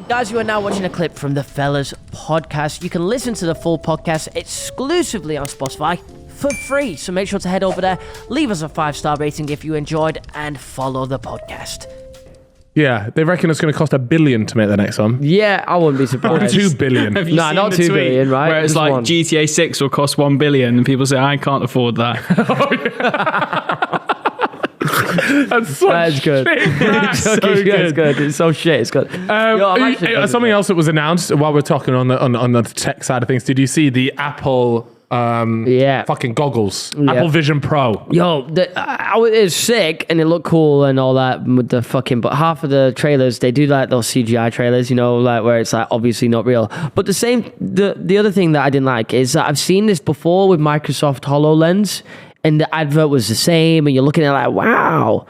Guys, you are now watching a clip from the Fellas podcast. You can listen to the full podcast exclusively on Spotify for free. So make sure to head over there, leave us a 5-star rating if you enjoyed, and follow the podcast. Yeah, they reckon it's going to cost $1 billion to make the next one. Yeah, I wouldn't be surprised. Or $2 billion. Have you Nah, seen not the 2 tweet billion, right? Where it's Just like one. GTA 6 will cost $1 billion, and people say, I can't afford that. That's so That's good. That's so It's good. good. It's so shit. It's good. Something else that was announced while we're talking on the tech side of things. Did you see the Apple fucking goggles? Yeah. Apple Vision Pro. Yo, it's sick and it looked cool and all that with the fucking, but half of the trailers, they do like those CGI trailers, you know, like where it's like obviously not real. But the other thing that I didn't like is that I've seen this before with Microsoft HoloLens and the advert was the same and you're looking at it like, wow.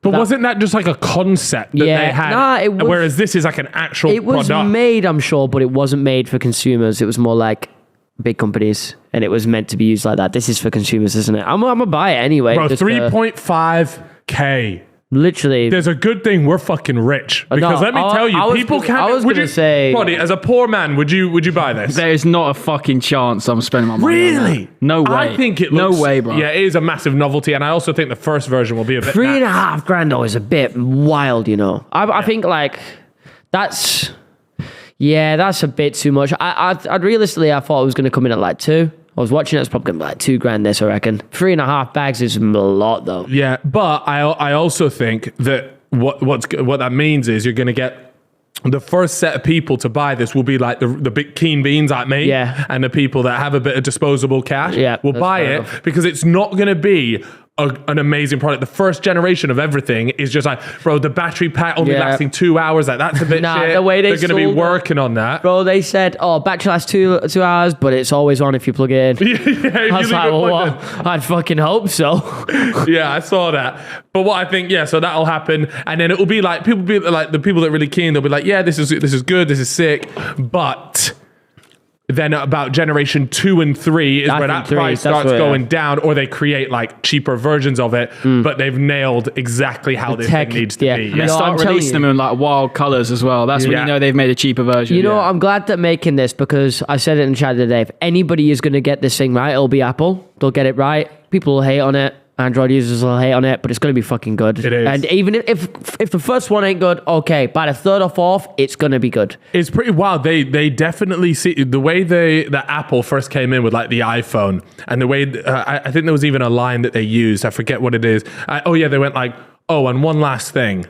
But wasn't that just like a concept that Yeah. they had? Nah, it was- whereas this is like an actual It was product. made, I'm sure, but it wasn't made for consumers. It was more like big companies and it was meant to be used like that. This is for consumers, isn't it? I'm gonna buy it anyway. Bro, just, 3.5K. literally. There's a good thing we're fucking rich. Because let me tell you, people can't... I was would gonna you- say... Roddy, as a poor man, would you buy this? There is not a fucking chance I'm spending my money on Really? that. No way. I think it looks... No way, bro. Yeah, it is a massive novelty, and I also think the first version will be a bit... $3.5 grand though is a bit wild, you know. I think like that's a bit too much. I'd realistically, I thought it was going to come in at like 2. I was watching it, it's probably going to be like 2 grand this, I reckon. 3.5 bags is a lot though. Yeah, but I also think that what that means is you're going to get the first set of people to buy this will be like the big keen beans like me, Yeah. and the people that have a bit of disposable cash will that's buy fair it enough. because it's not going to be an amazing product. The first generation of everything is just like, bro, the battery pack only Yeah. lasting 2 hours. Like that's a bit Nah, shit. the way they're going to be sold it- working on that. Bro, they said, battery lasts 2 hours, but it's always on if you plug it in. Yeah, if I you was leave like, it well, plugged what? I'd fucking hope so. in. Yeah, I saw that. But what I think, yeah, so that'll happen, and then it will be like people be like the people that are really keen. They'll be like, yeah, this is good, this is sick, but. Then about generation 2 and 3 is I where think that 3, price that's starts where- going down, or they create like cheaper versions of it, but they've nailed exactly how this tech, thing needs to yeah. be. You They know, I'm start telling releasing you. them in like wild colours as well. That's when Yeah. you know they've made a cheaper version. You know, I'm glad they're making this because I said it in the chat today. If anybody is going to get this thing right, it'll be Apple. They'll get it right. People will hate on it. Android users will hate on it, but it's going to be fucking good. It is. And even if the first one ain't good, okay, by the third or fourth, it's going to be good. It's pretty wild. They definitely see the way that Apple first came in with like the iPhone, and the way I think there was even a line that they used. I forget what it is. They went like, and one last thing.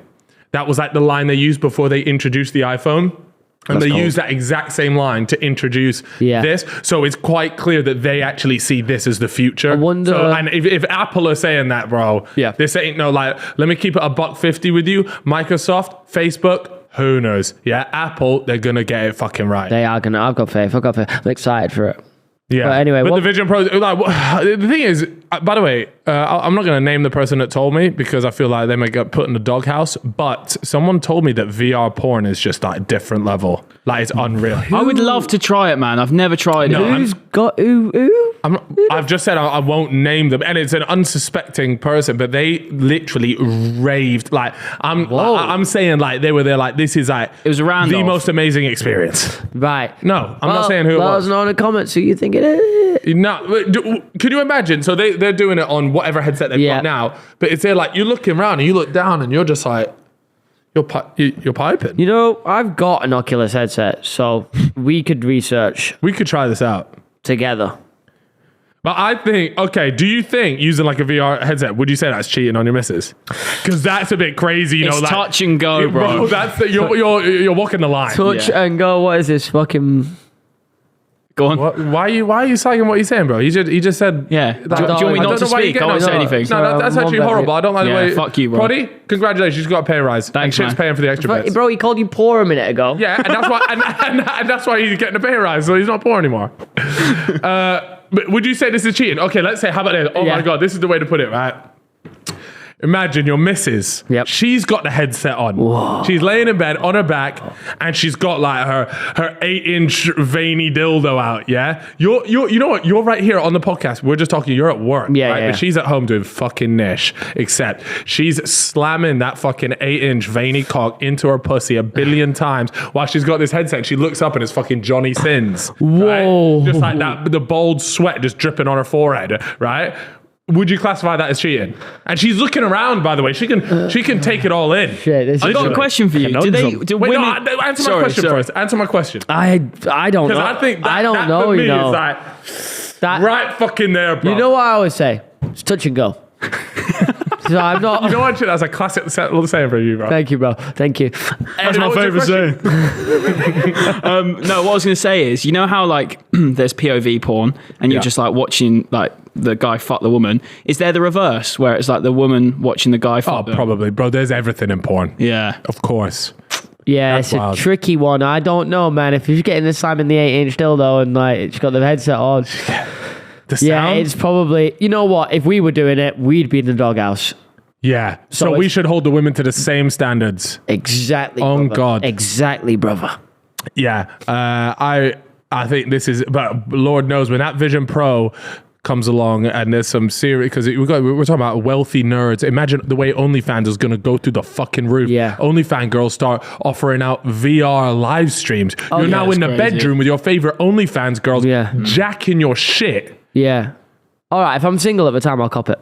That was like the line they used before they introduced the iPhone. And That's they cold. use that exact same line to introduce Yeah. this. So it's quite clear that they actually see this as the future. I wonder- So, and if Apple are saying that, bro, Yeah. this ain't no like, let me keep it $150 with you. Microsoft, Facebook, who knows? Yeah, Apple, they're going to get it fucking right. They are going to. I've got faith. I'm excited for it. Yeah. But anyway, but what- the Vision Pro, like, the thing is, by the way, I'm not going to name the person that told me because I feel like they might get put in the doghouse. But someone told me that VR porn is just like a different level. Like it's unreal. I would love to try it, man. I've never tried No, it. I'm- Who's got who? I've just said I won't name them, and it's an unsuspecting person, but they literally raved. Like I'm saying, like they were there, like this is like It was the Randolph. most amazing experience. Right. No, I'm not saying who it let was. us know in the comments who you think it is. No, could you imagine? So they're doing it on whatever headset they've Yeah. got now, but it's there like you're looking around and you look down and you're just like you're piping. You know, I've got an Oculus headset, so we could research We could try this out. together. But I think, okay, do you think using like a VR headset, would you say that's cheating on your missus? Because that's a bit crazy, you It's know. Like, touch and go, bro. That's you're walking the line. Touch Yeah. and go. What is this fucking? Go on. Why are you saying what you're saying, bro? He just said. Yeah. Do you want me I not don't to know why you're speak? I getting won't on- say anything. No, that's actually Mom, horrible. I don't like Yeah, the way. fuck you, bro. Roddy, congratulations, you got a pay rise. Thanks, and shit's man. paying for the extra bits. Bro, he called you poor a minute ago. Yeah, and that's why, and that's why he's getting a pay rise, so he's not poor anymore. But would you say this is cheating? Okay, let's say, how about this? Oh Yeah. my god, this is the way to put it, right? Imagine your missus. Yep. She's got the headset on. Whoa. She's laying in bed on her back, and she's got like her 8-inch veiny dildo out. Yeah. You know what? You're right here on the podcast. We're just talking. You're at work. Yeah, right? yeah. But she's at home doing fucking niche. Except she's slamming that fucking 8-inch veiny cock into her pussy a billion times while she's got this headset. She looks up and it's fucking Johnny Sins. Whoa. Right? Just like that, the bold sweat just dripping on her forehead. Right. Would you classify that as cheating? And she's looking around, by the way. She can take it all in. Shit, this I've is got a question for you. Do Wait, women... no, answer my question first. Answer my question. I don't know. Because I think I don't that know. for me You know is like that. right fucking there, bro. You know what I always say? It's touch and go. So I'm not. You know what? That's a classic saying for you, bro. Thank you, bro. Thank you. That's my What was your favourite saying. No, what I was going to say is, you know how like there's POV porn and you're Yeah. just like watching like the guy fuck the woman? Is there the reverse where it's like the woman watching the guy Oh, fuck them? probably, bro. There's everything in porn. Yeah. Of course. Yeah, That's it's wild. a tricky one. I don't know, man. If you're getting the slam in the 8-inch dildo and like it's got the headset on, The yeah, sound. it's probably. You know what? If we were doing it, we'd be in the doghouse. Yeah. So, So we it's- should hold the women to the same standards. Exactly. Oh, brother. God. Exactly, brother. Yeah. I think this is, but Lord knows when that Vision Pro comes along and there's some serious, because we're talking about wealthy nerds. Imagine the way OnlyFans is going to go through the fucking roof. Yeah. OnlyFans girls start offering out VR live streams. You're yeah, now that's in the crazy. bedroom with your favorite OnlyFans girls Yeah. jacking your shit. Yeah. All right. If I'm single at the time, I'll cop it.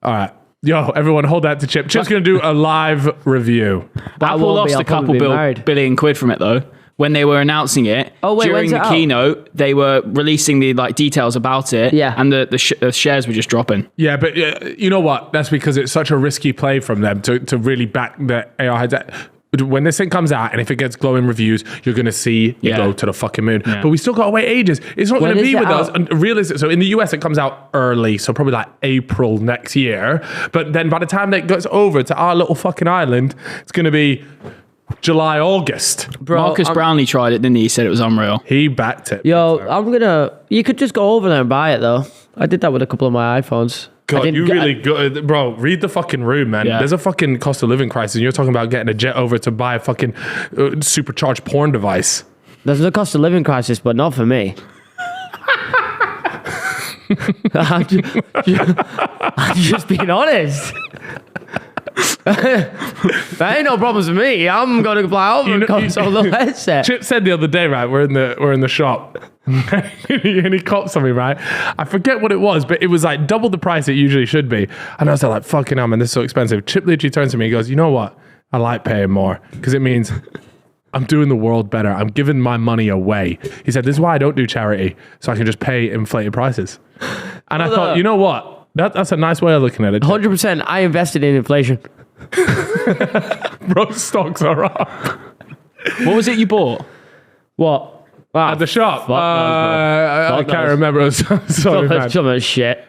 All right. Yo, everyone hold that to Chip. Chip's going to do a live review. I Apple won't lost be, I'll a couple probably be married. billion quid from it though. When they were announcing it, Oh, wait, during when's the it out? keynote, they were releasing the like details about it. Yeah. And the shares were just dropping. Yeah, but you know what? That's because it's such a risky play from them to really back the AR headset. When this thing comes out and if it gets glowing reviews, you're going to see it Yeah. go to the fucking moon. Yeah. But we still got to wait ages. It's not When going to is be it with us. out? And realistic. So in the US, it comes out early. So probably like April next year. But then by the time that goes over to our little fucking island, it's going to be July, August. Bro, Marcus Brownlee tried it, didn't he? He said it was unreal. He backed it. Yo, you could just go over there and buy it though. I did that with a couple of my iPhones. I God, didn't you get- really good, bro. Read the fucking room, man. Yeah. There's a fucking cost of living crisis. And you're talking about getting a jet over to buy a fucking supercharged porn device. There's a cost of living crisis, but not for me. I'm just being honest. That ain't no problems with me. I'm gonna fly over and console the headset. Chip said the other day, right? We're in the shop, and he copped something, right? I forget what it was, but it was like double the price it usually should be. And I was like, "Fucking hell, man, this is so expensive." Chip literally turns to me, and goes, "You know what? I like paying more because it means I'm doing the world better. I'm giving my money away." He said, "This is why I don't do charity, so I can just pay inflated prices." And I thought, you know what? That's a nice way of looking at it. 100%. I invested in inflation. Bro, stocks are up What was it you bought? What? Wow. at the shop. Fuck knows, bro. I Fuck can't knows. remember. Sorry, man. Some shit.